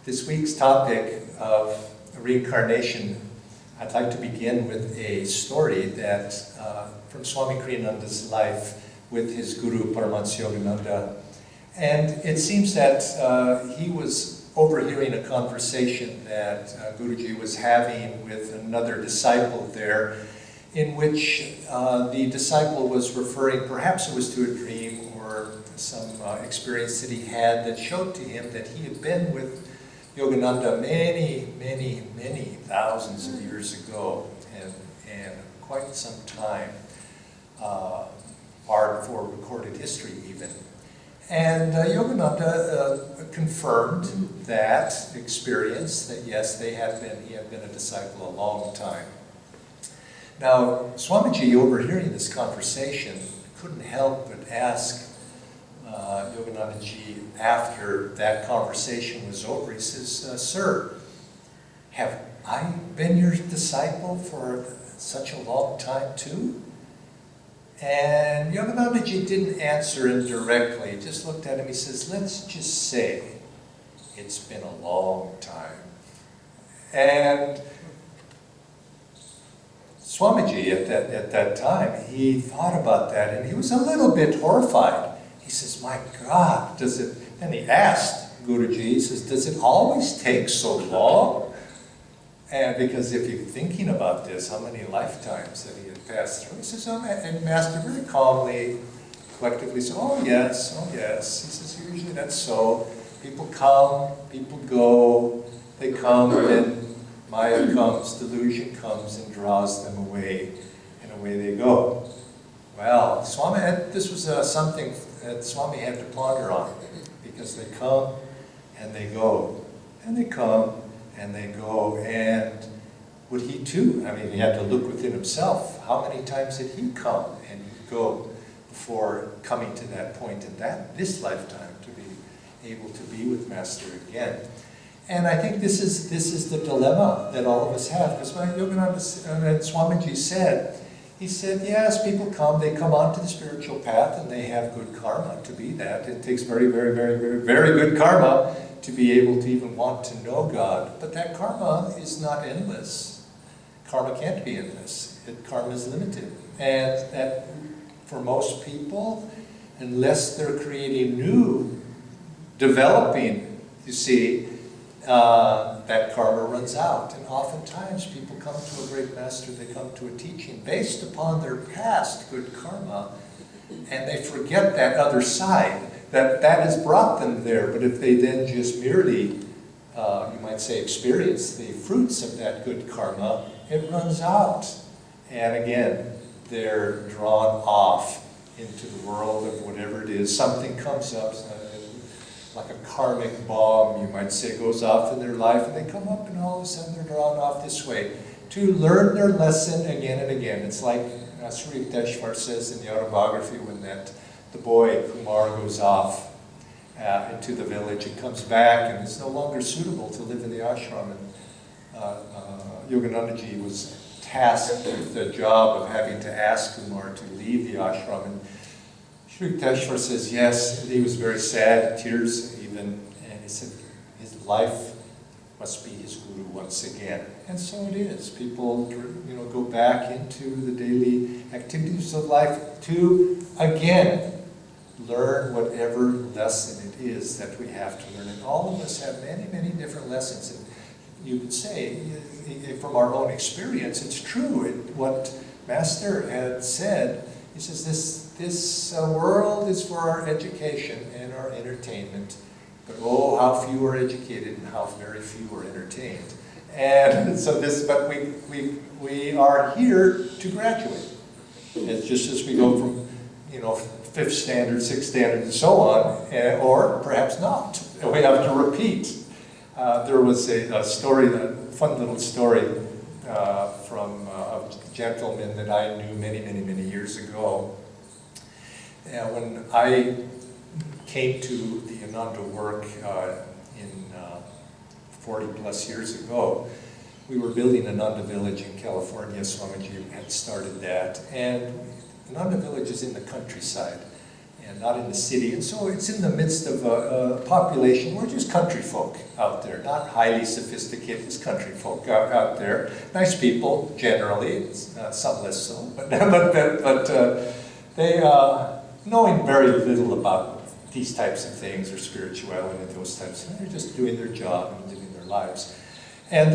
This week's topic of reincarnation, I'd like to begin with a story that from Swami Kriyananda's life with his guru Paramahansa Yogananda. And it seems that he was overhearing a conversation that Guruji was having with another disciple there, in which the disciple was referring, perhaps it was to a dream or some experience that he had that showed to him that he had been with Yogananda many thousands of years ago, and quite some time, far before recorded history even. And Yogananda confirmed that experience, that yes, he had been a disciple a long time. Now, Swamiji, overhearing this conversation, couldn't help but ask Yoganandaji after that conversation was over. He says, "Sir, have I been your disciple for such a long time too?" And Yoganandaji didn't answer him directly. He just looked at him. He says, "Let's just say it's been a long time." And Swamiji, at that time, he thought about that, and he was a little bit horrified. He says, "My God, does it..." And he asked Guruji, he says, "Does it always take so long?" And because if you're thinking about this, how many lifetimes that he had passed through, he says, "Oh," and Master very calmly, collectively said, "Oh yes, oh yes." He says, "Usually that's so. People come, people go, they come, and then Maya comes, delusion comes and draws them away, and away they go." Well, Swami, this was something that Swami had to ponder on, because they come and they go, and they come and they go, and would he too? I mean, he had to look within himself. How many times did he come and go before coming to that point in this lifetime to be able to be with Master again? And I think this is the dilemma that all of us have. Because when Yogananda and Swamiji said, he said, yes, people come, they come onto the spiritual path and they have good karma to be that. It takes very good karma to be able to even want to know God. But that karma is not endless. Karma can't be endless. Karma is limited. And that for most people, unless they're creating new, developing, you see, that karma runs out. And oftentimes people come to a great master, they come to a teaching based upon their past good karma, and they forget that other side, that has brought them there. But if they then just merely, you might say, experience the fruits of that good karma, it runs out. And again, they're drawn off into the world of whatever it is. Something comes up, like a karmic bomb, you might say, goes off in their life, and they come up and all of a sudden they're drawn off this way to learn their lesson again and again. It's like Sri Yukteswar says in the autobiography when the boy Kumar goes off into the village and comes back and is no longer suitable to live in the ashram. And Yoganandaji was tasked with the job of having to ask Kumar to leave the ashram. And Sri Yukteswar says yes, and he was very sad, tears even, and he said his life must be his guru once again. And so it is. People, go back into the daily activities of life to, again, learn whatever lesson it is that we have to learn. And all of us have many different lessons. And you could say, from our own experience, it's true. What Master had said, he says, this world is for our education and our entertainment, but oh, how few are educated and how very few are entertained. And so but we are here to graduate. It's just as we go from, 5th standard, 6th standard, and so on, or perhaps not. We have to repeat. There was a story, a fun little story from a gentleman that I knew many years ago. When I came to the Ananda work in 40 plus years ago, we were building Ananda Village in California. Swamiji had started that. And Ananda Village is in the countryside. and not in the city. And so it's in the midst of a population. We're just country folk out there, not highly sophisticated, just country folk out there. Nice people, generally, some less so, but they, knowing very little about these types of things, or spirituality, and those types of things, they're just doing their job and living their lives. And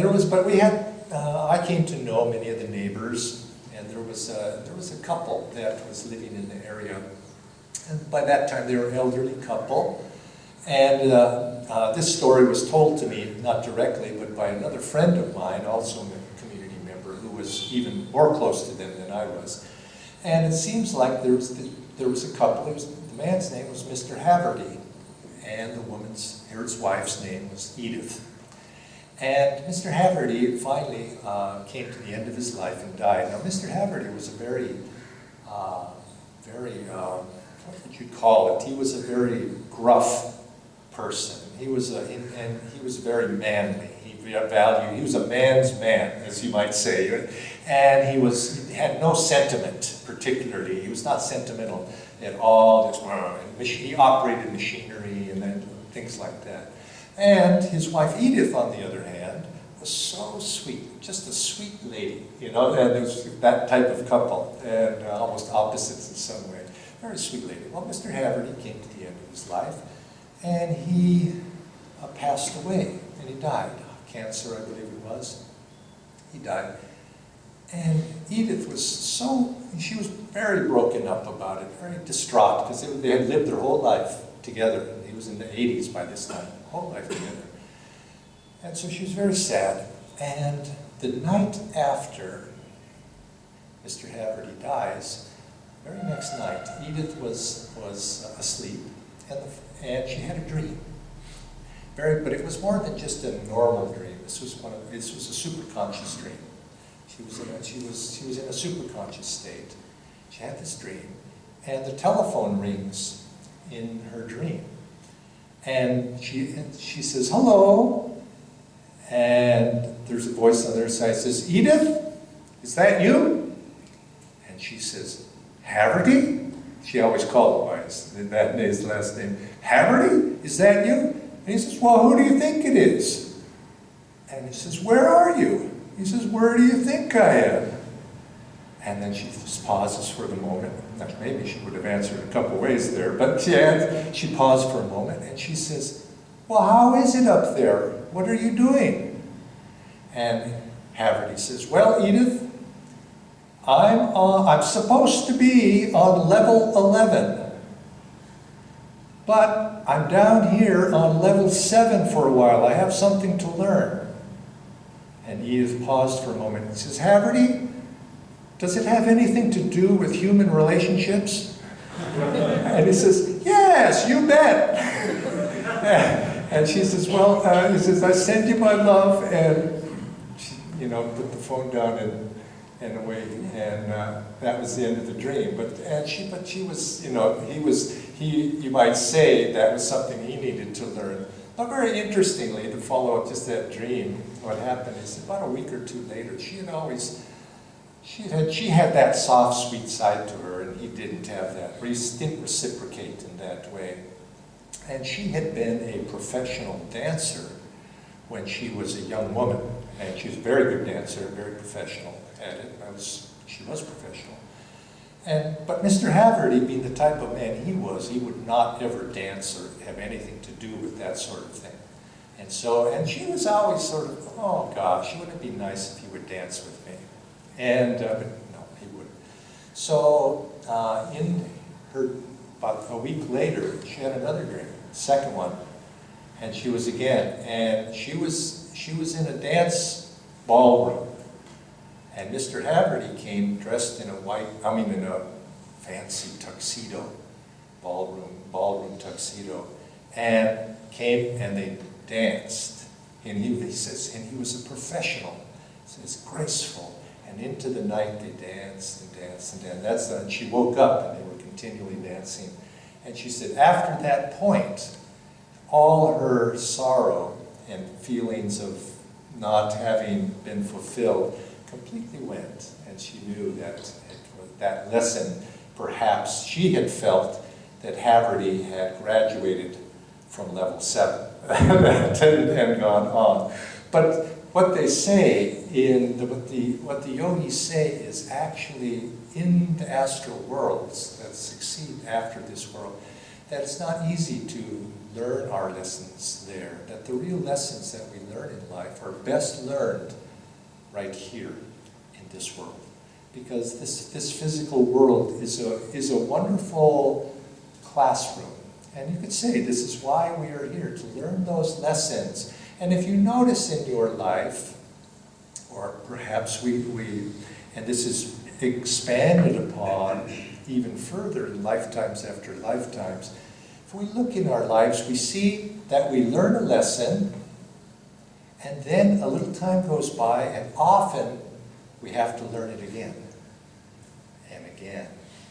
I came to know many of the neighbors, and there was a couple that was living in the area. And by that time, they were an elderly couple. And this story was told to me, not directly, but by another friend of mine, also a community member, who was even more close to them than I was. And it seems like there was a couple. The man's name was Mr. Haverty, and his wife's name was Edith. And Mr. Haverty finally came to the end of his life and died. Now, Mr. Haverty was a very, what would you call it? He was a very gruff person. He was very manly. He was a man's man, as you might say. And he had no sentiment, particularly. He was not sentimental at all. He operated machinery and then things like that. And his wife Edith, on the other hand, was so sweet, just a sweet lady, and it was that type of couple, and almost opposites in some way. Very sweet lady. Well, Mr. Haverty came to the end of his life, and he passed away, and he died. Cancer, I believe it was. He died. And Edith she was very broken up about it, very distraught, because they had lived their whole life together. He was in the 80s by this time, whole life together. And so she was very sad. And the night after Mr. Haverty dies, the very next night, Edith was asleep, and she had a dream. But it was more than just a normal dream. This was a superconscious dream. She was in a superconscious state. She had this dream, and the telephone rings in her dream, and she says, "Hello," and there's a voice on the other side that says, "Edith, is that you?" And she says, "Haverty?" She always called him by his last name. "Haverty, is that you?" And he says, "Well, who do you think it is?" And he says, "Where are you?" He says, "Where do you think I am?" And then she just pauses for the moment. Now, maybe she would have answered a couple ways there, but she paused for a moment, and she says, "Well, how is it up there? What are you doing?" And Haverty says, "Well, Edith, I'm supposed to be on level 11, but I'm down here on level 7 for a while. I have something to learn." And Edith paused for a moment and says, "Haverty, does it have anything to do with human relationships?" And he says, "Yes, you bet." And she says, "Well," he says, "I send you my love," and she, put the phone down and away, and that was the end of the dream. But she was, you might say that was something he needed to learn. But very interestingly, to follow up just that dream, what happened is about a week or two later, she had that soft, sweet side to her, and he didn't have that. He didn't reciprocate in that way. And she had been a professional dancer when she was a young woman, and she was a very good dancer, very professional at it. She was professional. But Mr. Haverty, being the type of man he would not ever dance or have anything to do with that sort of thing. And she was always sort of, "Oh gosh, wouldn't it be nice if you would dance with me?" But no, he wouldn't. So about a week later, she had another dream, second one, and she was in a dance ballroom. And Mr. Haverty came dressed in a fancy tuxedo, ballroom tuxedo, and came and they danced. And he says, and he was a professional. He says, graceful. And into the night they danced and danced and danced. And she woke up and they were continually dancing. And she said, after that point, all her sorrow and feelings of not having been fulfilled completely went, and she knew that that lesson perhaps she had felt that Haverty had graduated from level 7 and gone on. But what they say, what the yogis say is actually in the astral worlds that succeed after this world, that it's not easy to learn our lessons there, that the real lessons that we learn in life are best learned right here in this world. Because this physical world is a wonderful classroom. And you could say this is why we are here, to learn those lessons. And if you notice in your life, or perhaps and this is expanded upon even further in lifetimes after lifetimes, if we look in our lives, we see that we learn a lesson, and then a little time goes by, and often we have to learn it again, and again,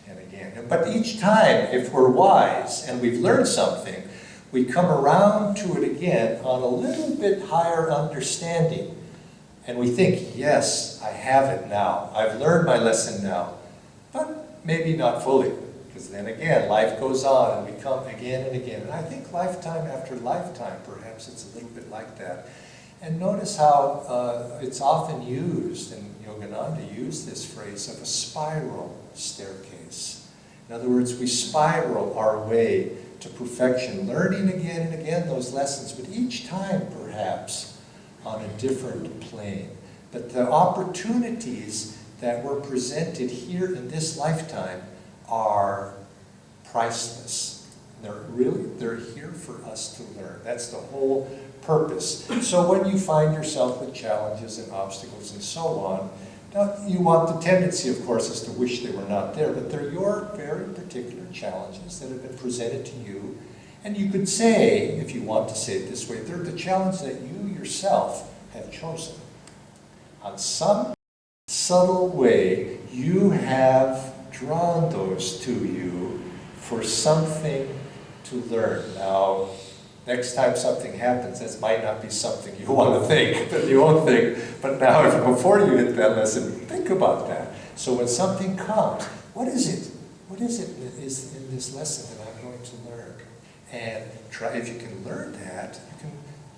and again. But each time, if we're wise and we've learned something, we come around to it again on a little bit higher understanding. And we think, yes, I have it now. I've learned my lesson now. But maybe not fully. Because then again, life goes on and we come again and again. And I think lifetime after lifetime, perhaps it's a little bit like that. And notice how it's often used, and Yogananda used this phrase, of a spiral staircase. In other words, we spiral our way to perfection, learning again and again those lessons, but each time perhaps on a different plane. But the opportunities that were presented here in this lifetime are priceless. They're here for us to learn. That's the whole purpose. So when you find yourself with challenges and obstacles and so on, you want the tendency, of course, is to wish they were not there, but they're your very particular challenges that have been presented to you. And you could say, if you want to say it this way, they're the challenge that you yourself have chosen. On some subtle way, you have drawn those to you for something to learn. Now, next time something happens, that might not be something you want to think, but you won't think. But now, before you hit that lesson, think about that. So when something comes, what is it? What is it that is in this lesson that I'm going to learn? And try, if you can learn that,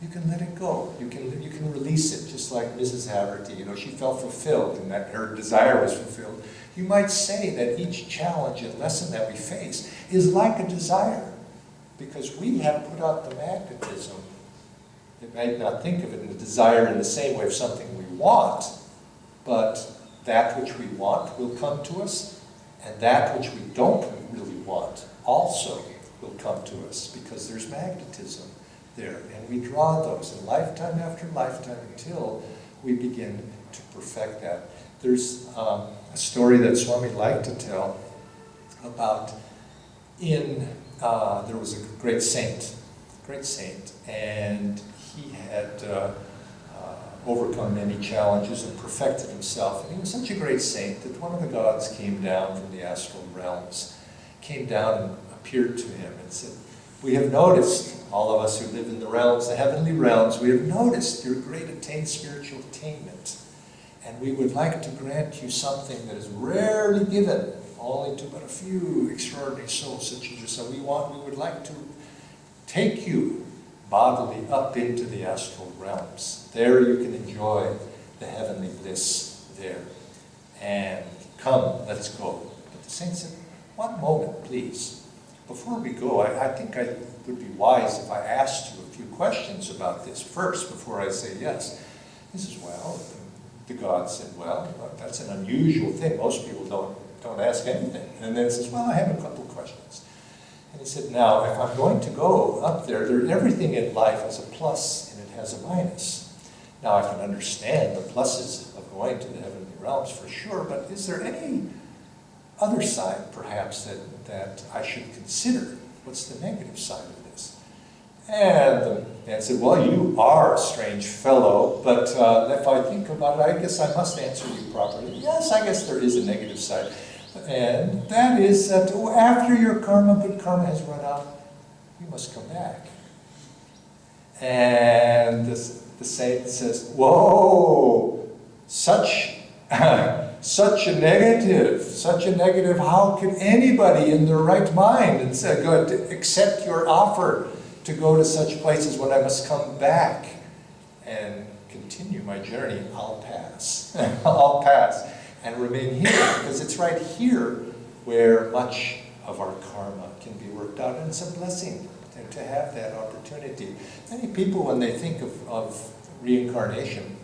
you can let it go. You can release it, just like Mrs. Haverty. She felt fulfilled, and that her desire was fulfilled. You might say that each challenge and lesson that we face is like a desire, because we have put out the magnetism. You might not think of it in the desire in the same way of something we want, but that which we want will come to us, and that which we don't really want also will come to us, because there's magnetism there, and we draw those in lifetime after lifetime until we begin to perfect that. There's a story that Swami liked to tell about there was a great saint, and he had overcome many challenges and perfected himself. And he was such a great saint that one of the gods came down from the astral realms, came down and appeared to him and said, "We have noticed, all of us who live in the realms, the heavenly realms, we have noticed your great spiritual attainment. And we would like to grant you something that is rarely given, only to but a few extraordinary souls such as yourself. We would like to take you bodily up into the astral realms. There you can enjoy the heavenly bliss there. And come, let's go." But the saint said, "One moment, please. Before we go, I think I would be wise if I asked you a few questions about this first before I say yes." He says, "Well," the god said, "well, that's an unusual thing. Most people don't ask anything." And then he says, "Well, I have a couple questions." And he said, "Now, if I'm going to go up there, everything in life has a plus and it has a minus. Now, I can understand the pluses of going to the heavenly realms for sure, but is there any other side, perhaps, that I should consider? What's the negative side of this?" And the man said, "Well, you are a strange fellow, but if I think about it, I guess I must answer you properly. Yes, I guess there is a negative side. And that is that after your karma, good karma has run out, you must come back." And the saint says, "Whoa, such such a negative, how can anybody in their right mind and say, go accept your offer to go to such places when I must come back and continue my journey? I'll pass. I'll pass and remain here, because it's right here where much of our karma can be worked out, and it's a blessing to have that opportunity. Many people, when they think of reincarnation,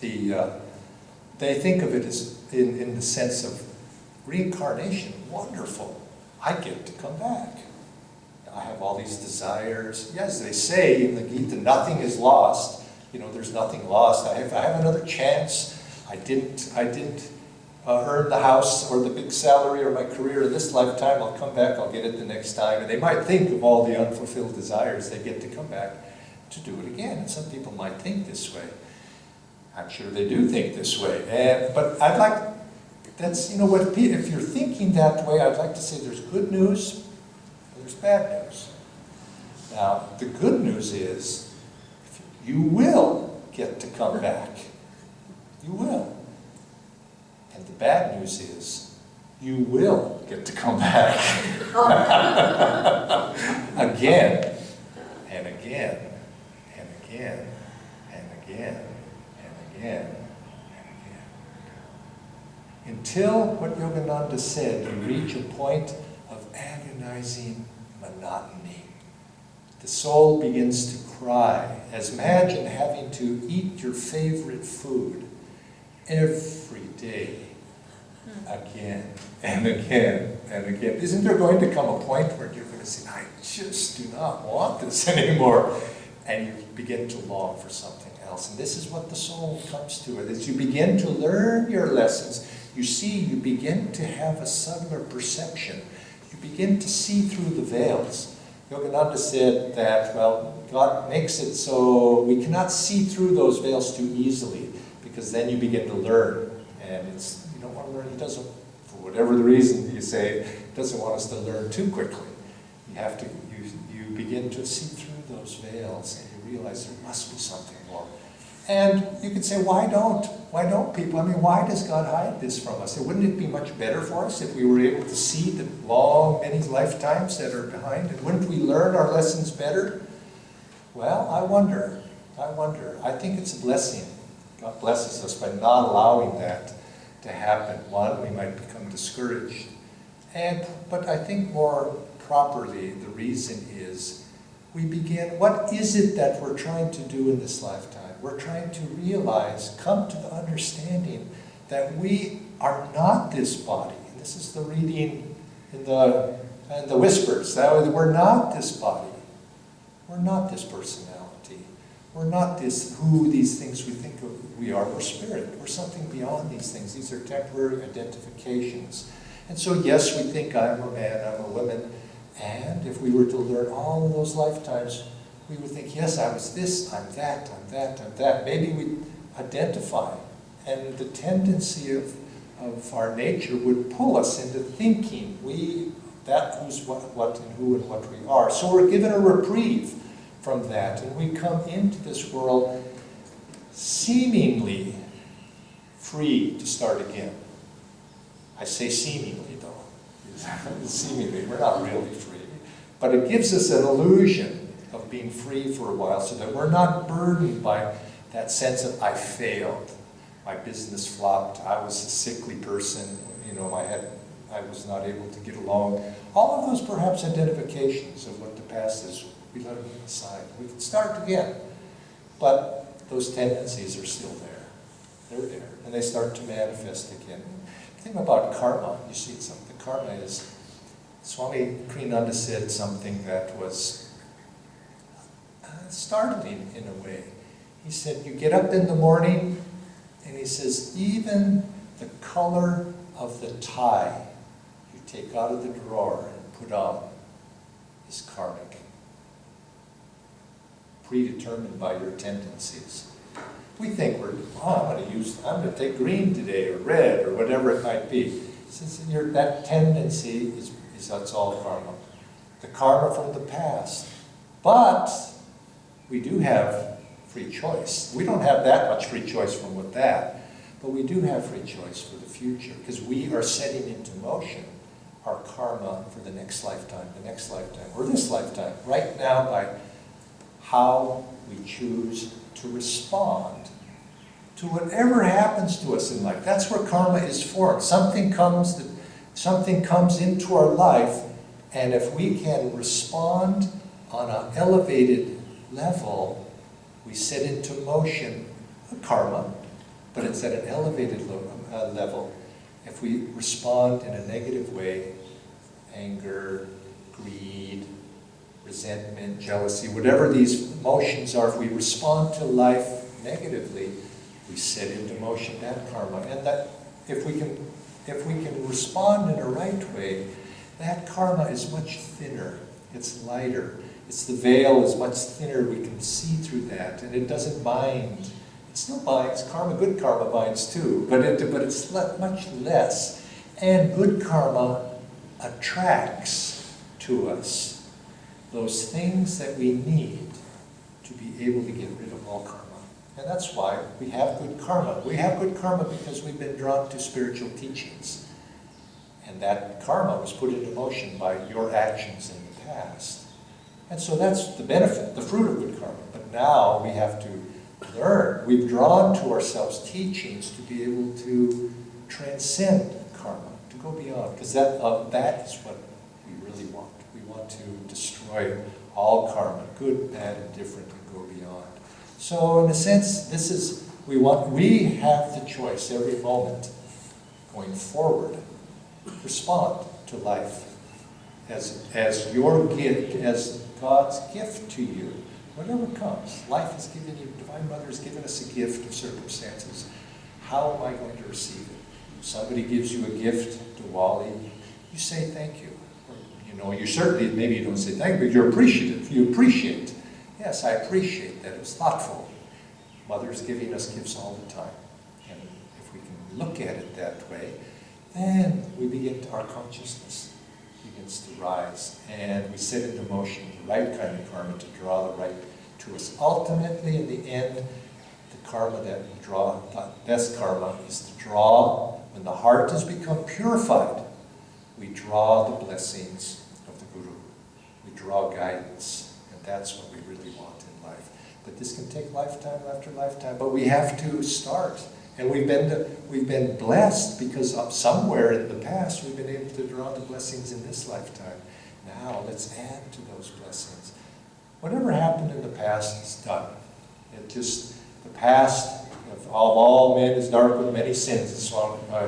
they think of it as in the sense of reincarnation, wonderful, I get to come back. I have all these desires. Yes, they say in the Gita, nothing is lost. There's nothing lost. I have another chance. I didn't earn the house or the big salary or my career in this lifetime. I'll come back, I'll get it the next time. And they might think of all the unfulfilled desires, they get to come back to do it again. And some people might think this way. I'm sure they do think this way. But I'd like, if you're thinking that way, I'd like to say there's good news and there's bad news. Now, the good news is you will get to come back. You will. And the bad news is you will get to come back. Again, and again, and again, and again, and again, and again. Until, what Yogananda said, you reach a point of agonizing monotony. The soul begins to cry. As imagine having to eat your favorite food every day, again and again and again. Isn't there going to come a point where you're going to say, I just do not want this anymore? And you begin to long for something else. And this is what the soul comes to. As you begin to learn your lessons, you begin to have a subtler perception. You begin to see through the veils. Yogananda said that, God makes it so we cannot see through those veils too easily, because then you begin to learn. And you don't want to learn. He doesn't, for whatever the reason you say, he doesn't want us to learn too quickly. You begin to see through those veils, and you realize there must be something more. And you could say, why don't people? Why does God hide this from us? Wouldn't it be much better for us if we were able to see the many lifetimes that are behind? And wouldn't we learn our lessons better? Well, I wonder. I think it's a blessing. God blesses us by not allowing that to happen. One, we might become discouraged. But I think more properly, the reason is we begin, what is it that we're trying to do in this lifetime? We're trying to realize, come to the understanding that we are not this body. And this is the reading in the whispers. That we're not this body. We're not this personality. We're not these things we think we are. We're spirit. We're something beyond these things. These are temporary identifications. And so yes, we think I'm a man, I'm a woman. And if we were to learn all of those lifetimes, we would think, yes, I was this, I'm that, I'm that, I'm that. Maybe we identify. And the tendency of our nature would pull us into thinking who's what and who and what we are. So we're given a reprieve from that. And we come into this world seemingly free to start again. I say seemingly, though. Seemingly, we're not really free. But it gives us an illusion of being free for a while so that we're not burdened by that sense of I failed. My business flopped. I was a sickly person. I was not able to get along. All of those perhaps identifications of what the past is, we let them aside. We can start again. But those tendencies are still there. They're there. And they start to manifest again. The thing about karma, you see, the karma is, Swami Kriyananda said something that was startling in a way. He said, you get up in the morning, and he says, even the color of the tie you take out of the drawer and put on is karmic, predetermined by your tendencies. We think I'm going to take green today, or red, or whatever it might be. Since that tendency is that's all karma. The karma from the past. But we do have free choice. We don't have that much free choice from with that. But we do have free choice for the future, because we are setting into motion our karma for the next lifetime, or this lifetime, right now, by how we choose to respond to whatever happens to us in life. That's where karma is formed. Something comes into our life, and if we can respond on an elevated level, we set into motion karma, but it's at an elevated level. If we respond in a negative way, anger, greed, resentment, jealousy, whatever these emotions are, if we respond to life negatively, we set into motion that karma. And that if we can respond in a right way, that karma is much thinner, it's lighter. The veil is much thinner, we can see through that, and it doesn't bind. It still binds, good karma binds too, but it's much less. And good karma attracts to us those things that we need to be able to get rid of all karma. And that's why we have good karma. We have good karma because we've been drawn to spiritual teachings. And that karma was put into motion by your actions in the past. And so that's the benefit, the fruit of good karma. But now we have to learn. We've drawn to ourselves teachings to be able to transcend karma, to go beyond. Because that is what we really want. We want to destroy all karma, good, bad, and different, and go beyond. So in a sense, we have the choice every moment going forward. Respond to life as your gift, as God's gift to you. Whatever comes, life has given you, Divine Mother has given us a gift of circumstances. How am I going to receive it? Somebody gives you a gift, Diwali, you say thank you. Or, you certainly, maybe you don't say thank you, but you're appreciative. You appreciate. Yes, I appreciate that. It was thoughtful. Mother's giving us gifts all the time. And if we can look at it that way, then our consciousness begins to rise, and we set into motion the right kind of karma to draw the right to us. Ultimately, in the end, the karma that we draw, the best karma, is to draw, when the heart has become purified, we draw the blessings of the Guru. We draw guidance, and that's what we really want in life. But this can take lifetime after lifetime, but we have to start. And we've been blessed because somewhere in the past we've been able to draw the blessings in this lifetime. Now let's add to those blessings. Whatever happened in the past is done. The past of all men is dark with many sins, as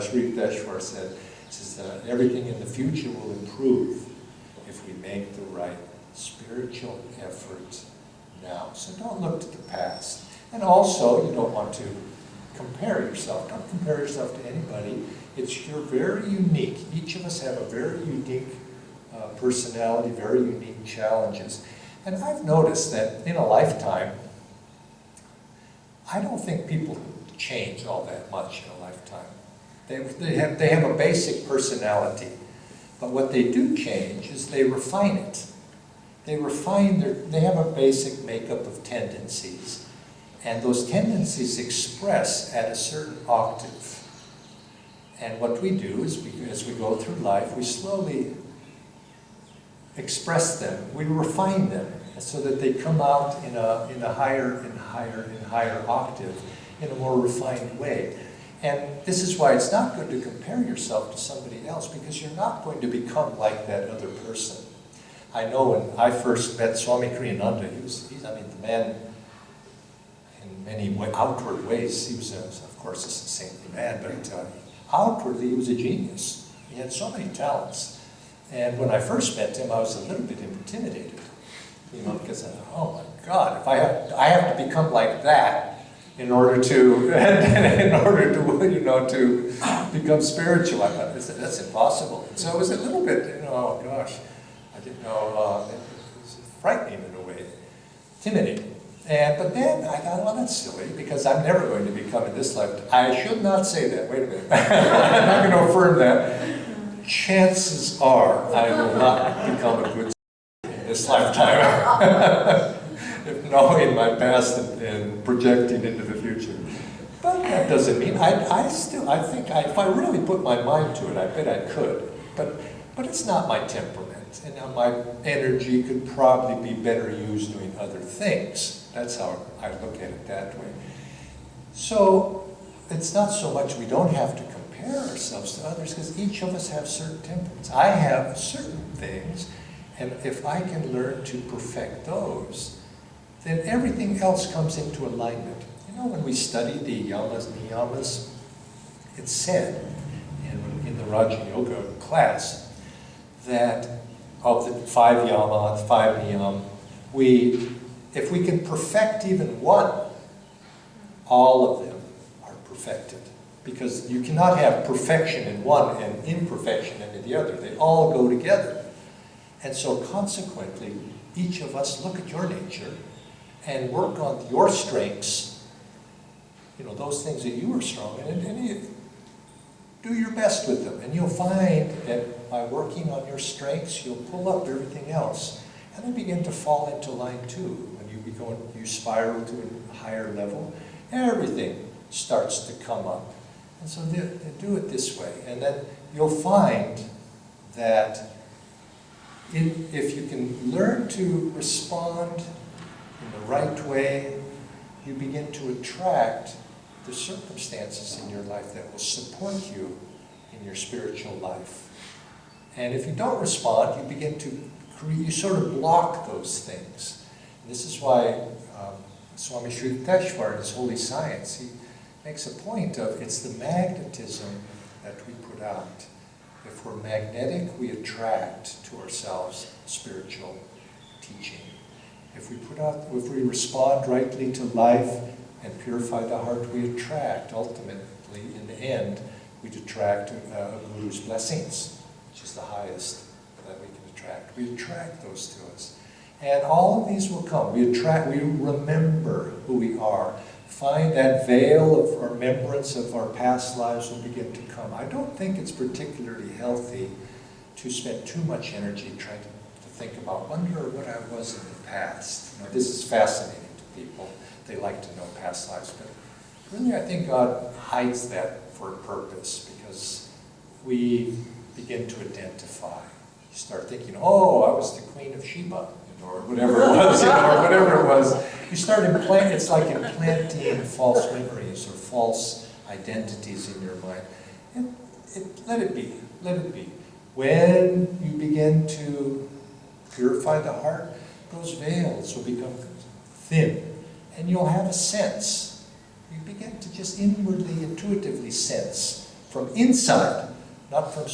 Sri Yukteswar said. He says that everything in the future will improve if we make the right spiritual effort now. So don't look to the past. And also, you don't want to compare yourself. Don't compare yourself to anybody. You're very unique. Each of us have a very unique personality, very unique challenges. And I've noticed that in a lifetime, I don't think people change all that much in a lifetime. They have a basic personality. But what they do change is they refine it. They have a basic makeup of tendencies. And those tendencies express at a certain octave. And what we do is, as we go through life, we slowly express them, we refine them, so that they come out in a higher octave, in a more refined way. And this is why it's not good to compare yourself to somebody else, because you're not going to become like that other person. I know when I first met Swami Kriyananda, he's the man, in many outward ways, he was, of course, a saintly man, but outwardly he was a genius. He had so many talents. And when I first met him, I was a little bit intimidated, because I thought, oh my God, if I have to become like that in order to to become spiritual, I thought that's impossible. And so it was a little bit, oh gosh, I didn't know, it was frightening in a way, intimidating. But then I thought, well, that's silly, because I'm never going to become in this lifetime. I should not say that. Wait a minute. I'm not going to affirm that. Chances are I will not become a good in this lifetime, if knowing my past and projecting into the future. But that doesn't mean, I think if I really put my mind to it, I bet I could. But it's not my temperament. And my energy could probably be better used doing other things. That's how I look at it that way. So it's not so much we don't have to compare ourselves to others, because each of us have certain temperaments. I have certain things, and if I can learn to perfect those, then everything else comes into alignment. You know, when we study the yamas, niyamas, it's said in the Raja Yoga class that of the 5 yama, 5 niyam, if we can perfect even one, all of them are perfected. Because you cannot have perfection in one and imperfection in the other. They all go together. And so consequently, each of us look at your nature and work on your strengths, you know, those things that you are strong in, and you do your best with them. And you'll find that by working on your strengths, you'll pull up everything else. And then begin to fall into line too. When you spiral to a higher level, everything starts to come up. And so they do it this way. And then you'll find that if you can learn to respond in the right way, you begin to attract the circumstances in your life that will support you in your spiritual life. And if you don't respond, you sort of block those things. And this is why Swami Sri Yukteswar in his Holy Science, he makes a point of it's the magnetism that we put out. If we're magnetic, we attract to ourselves spiritual teaching. If we respond rightly to life and purify the heart, we attract. Ultimately, in the end, we attract a guru's blessings, which is the highest that we can attract. We attract those to us. And all of these will come. We remember who we are. Find that veil of remembrance of our past lives will begin to come. I don't think it's particularly healthy to spend too much energy trying to think about, wonder what I was in the past. You know, this is fascinating to people. They like to know past lives, but really I think God hides that for a purpose, because we begin to identify. You start thinking, oh, I was the Queen of Sheba, or whatever it was, or whatever it was. You start implanting, it's like implanting false memories or false identities in your mind. Let it be, let it be. When you begin to purify the heart, those veils will become thin, and you'll have a sense. You begin to just inwardly, intuitively sense from inside, not from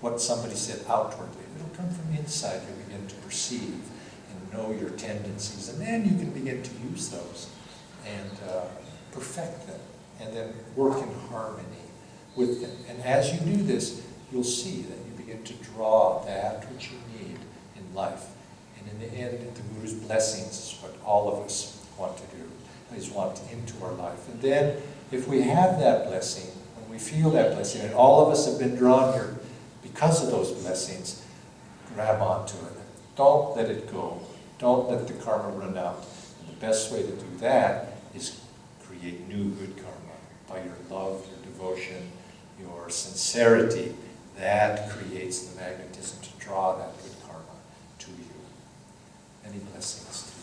what somebody said outwardly. It'll come from inside. You'll begin to perceive and know your tendencies, and then you can begin to use those and perfect them, and then work in harmony with them. And as you do this, you'll see that you begin to draw that which you need in life. And in the end, the Guru's blessings is what all of us want to do, is want into our life. And then, if we have that blessing, when we feel that blessing, and all of us have been drawn here because of those blessings, grab onto it. Don't let it go. Don't let the karma run out. And the best way to do that is create new good karma by your love, your devotion, your sincerity. That creates the magnetism to draw that good karma to you. Many blessings.